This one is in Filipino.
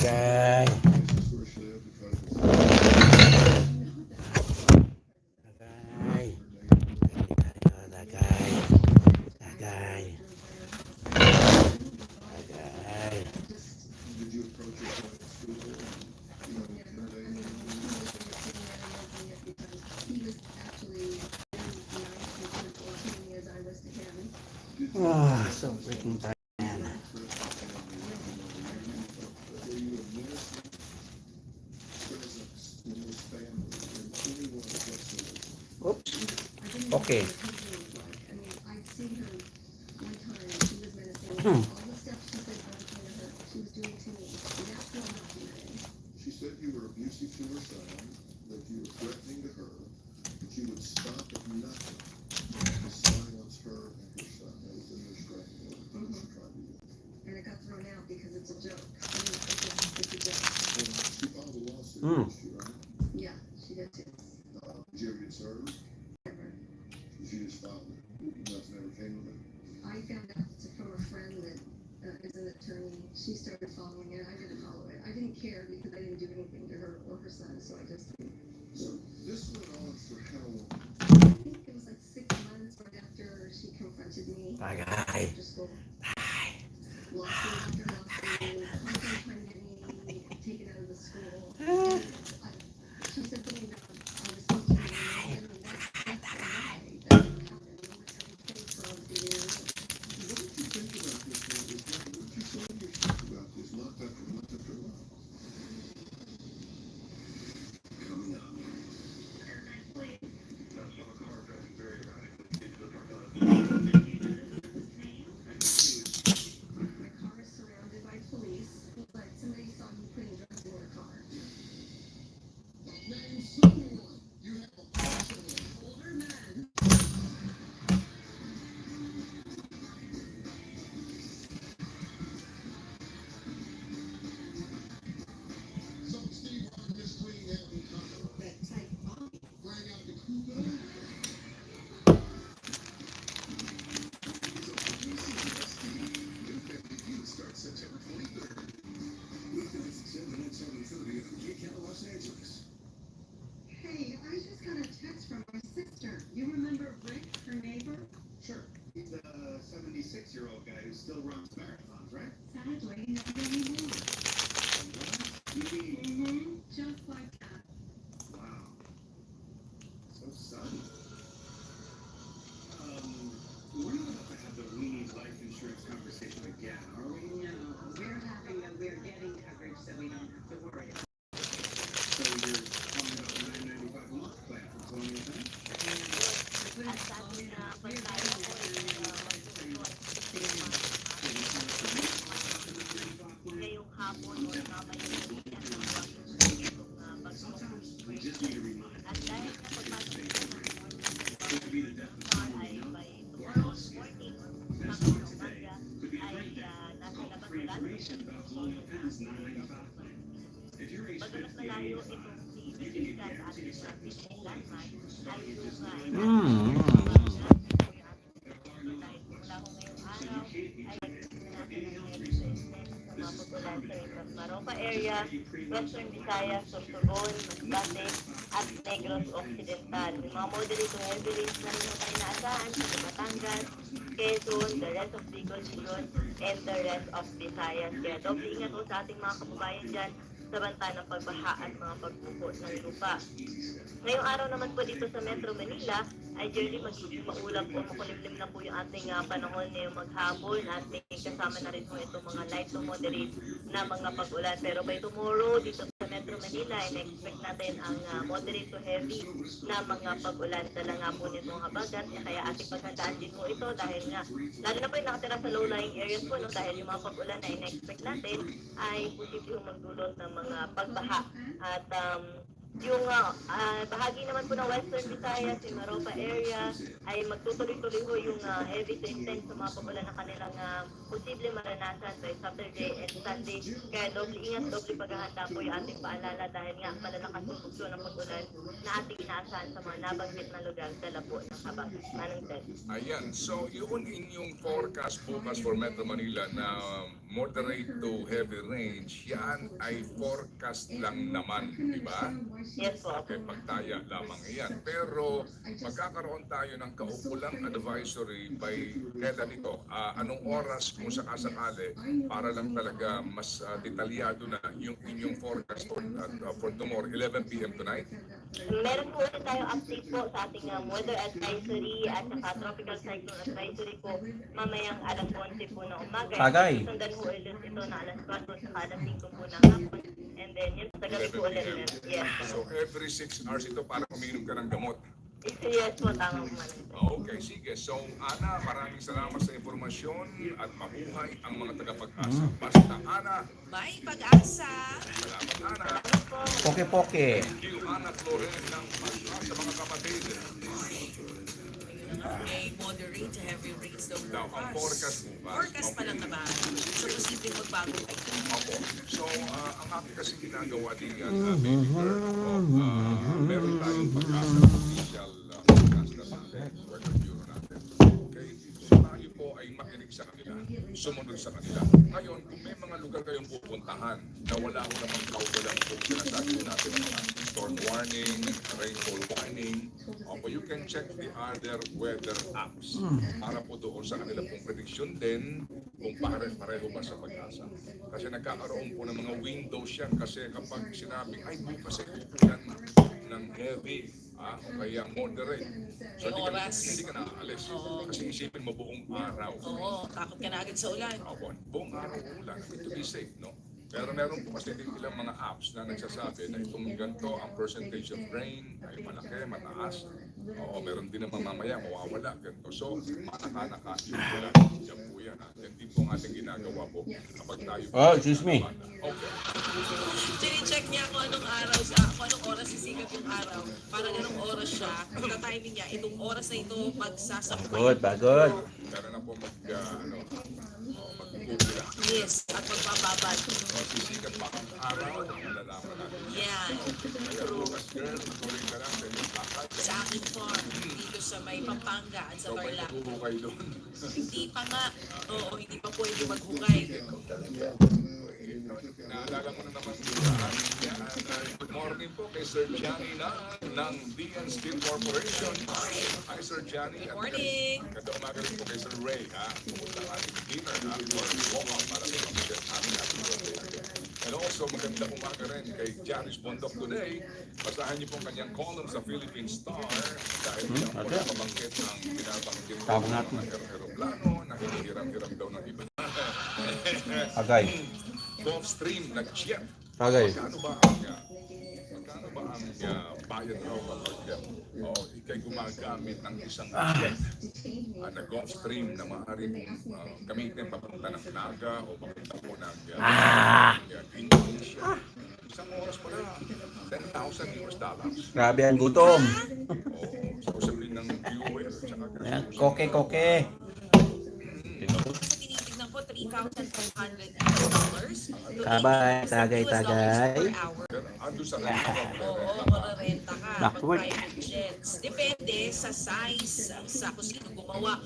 Tagay. Tagay. Tagay. Tagay. Tagay. Ah, so freaking tired. Oops. Okay. Hmm. She said you were abusive to her son, that you were threatening to her, that you would stop at nothing to silence her and her son. That was the news striking order that she tried to use. And it got thrown out because it's a joke. I mean, it's a joke. Well, she filed a lawsuit against you, right? Yeah, she did too. Did you ever get served? Never. She just filed it. Nothing ever came of it. I found out from a friend that is an attorney. She started following it. I didn't follow it. I didn't care because I didn't do anything to her or her son, so I just didn't. So this went on for how long? I think it was like 6 months right after she confronted me. Tagay. After school. Tagay. Lawsuit after lawsuit. Constantly trying to get me taken out of the school. And she said something about I was supposed to be in the that's a lie. That didn't happen. We were everything for all the years. What did you think about this? What did you say to yourself about this month after month after month? Coming up. My car is surrounded by police, but somebody saw me putting drugs in her car. Name someone. You have a older man. So Steve Harvey is playing out in Congo. That type body. Flying out to Cuba. New Family Feud starts September 23rd. Weeknights at 7 and 7:30 on KCAL Los Angeles. Hey, I just got a text from my sister. You remember Rick, her neighbor? Sure. He's a 76-year-old guy who still runs marathons, right? Sadly, not anymore. What? You mean? Just like that. Wow. So sudden. We're not about to have the we need life insurance conversation again, are we? No, we're getting coverage so we don't have to worry about it. So you're talking about the $9.95 a month plan for Colonial Bank? Sometimes we just need a reminder. It could be the death of someone we know, or else there's one today. Could be a great day. Call for information about Colonial Penn's $9.95 plan. If you're age 50 and 85, you can get guaranteed acceptance whole life insurance starting at just $9.95. There are no complications, so you can't be treated for any health reason. This is Poverty Coverage. Maropa area, Western Visayas, Sorsogon, Masbate, at Negros Occidental. May mga moderate to heavy rains na rin tayo inaasahan sa Batangas, Quezon, the rest of Bicol region, and the rest of Visayas. Kaya doble ingat po sa ating mga kababayan dyan sa banta ng pagbaha at mga pagbuko ng lupa. Ngayong araw naman po dito sa Metro Manila ay generally magiging maulap o makulimlim na po yung ating panahon ngayong maghapon at may kasama na rin po itong mga light to moderate na mga pag-ulan. Pero by tomorrow dito sa Metro Manila ay na-expect natin ang moderate to heavy na mga pag-ulan. Dala nga po nitong habagat kaya ating paghandaan din po ito dahil nga lalo na po yung nakatira sa low-lying areas po dahil yung mga pag-ulan na na-expect natin ay posibleng magdulot ng mga pagbaha at Yung bahagi naman po ng Western Visayas, yung Maropa area, ay magtutuloy-tuloy ho yung heavy to intense sa mga pabulan na kanilang posible maranasan sa Saturday and Sunday. Kaya doble ingat, doble paghahanda po yung ating paalala dahil nga malalakas yung bugso ng pagulan na ating inaasahan sa mga nabanggit na lugar dala po ng habang Manong Ted. Ayan, so yun inyong forecast bukas for Metro Manila na moderate to heavy range, yan ay forecast lang naman, di ba? Yes po. Okay, pagtaya lamang iyan. Pero magkakaroon tayo ng kaukulang advisory by kailan ito? Anong oras kung sakasakali para lang talaga mas detalyado na yung inyong forecast for tomorrow, 11 p.m. tonight? Meron po ulit tayong update po sa ating weather advisory at saka tropical cyclone advisory po mamayang alas 11 po ng umaga. Tagay. Sundan po ulit ito na alas 4 saka alas 5 po ng hapon. And then yun, sa gabi po ulit. Yes. So every 6 hours ito para uminom ka ng gamot. Yes po, tama po man. Okay, sige. So, Ana, maraming salamat sa informasyon at mabuhay ang mga tagapag-asa. Basta, Ana. May pag-asa. Salamat, Ana. Poke-poke. Thank you, Ana Floren ng Pasya sa mga kapatid. May moderate to heavy rains daw Daw, ang forecast bukas. Forecast pa lang naman. So, posibleng magbago ay Opo. So, ang aking kasi ginagawa din yan, meron tayong pag-asa ng official forecast na sa atin, weather bureau natin. Okay? So, tayo po ay makinig sa kanila, sumunod sa kanila. Ngayon, kung may mga lugar kayong pupuntahan na wala ko namang kaukulang kung sinasabi natin ng mga storm warning, rainfall warning, opo, you can check the other weather apps para po doon sa kanila pong prediction din kung pareho ba sa pag-asa. Kasi nagkakaroon po ng mga windows yan kasi kapag sinabing, ay bukas ay uulan ng heavy, o kaya moderate. So May oras. hindi ka naaalis. Kasi isipin mo buong araw. Oo, takot ka na agad sa ulan. Opo, buong araw ulan, to be safe, no? Pero meron po kasi din ilang mga apps na nagsasabi na itong ganito, ang percentage of rain ay malaki, mataas. Oo, meron din naman mamaya, mawawala, ganito. So, manaka-naka, yung ulan, yan po yan. Yan din po ang ating ginagawa po kapag tayo. Oh, excuse me. Okay. Chine-check niya kung anong araw kung anong oras sisikat yung araw. Para ganong oras siya, pagka-timing niya, itong oras na ito magsasampay. Good, bagod. Meron na po mag-uula. Yes, at magbababad. O, sisikat pa ang araw, malalaman natin. Yan. Kaya bukas, girl, tuloy ka lang sa inyong lakad. Sa aking farm, dito sa may Pampanga at sa So, may Tarlac. nabuhukay doon. Hindi pa nga. Oo, hindi pa pwede maghukay. Naalala mo na naman good morning po kay Sir Johnny na ng DN Steel Corporation. Hi Sir Johnny. Good morning. Ganda umaga rin po kay Sir Ray. Pumunta ang ating dinner for walk-up para sa pamilya at ating happy birthday again. And also maganda umaga rin kay Janice Bondok today. Basahan niyo po ang kanyang column sa Philippine Star dahil yan po okay. nabanggit ang binabanggit Tama ng natin. mga aeroplano na hinihiram-hiram daw ng iba. Agay. Gulfstream nag-jet. Tagay. Magkano ba ang bayad raw kapag ikay gumagamit ng isang jet na Gulfstream na maaaring gamitin papunta ng Naga o papunta po ng Indonesia. Isang oras pala, $10,000. Grabe ang gutom. So sabihin ng viewer, tsaka Ayan, koke-koke. Sa tinitignan ko, $3,400 Tagay, tagay, tagay. per hour. ando sa Oo, mararenta ka. Naku, Pag private jets. Depende sa size, sa kung sino gumawa.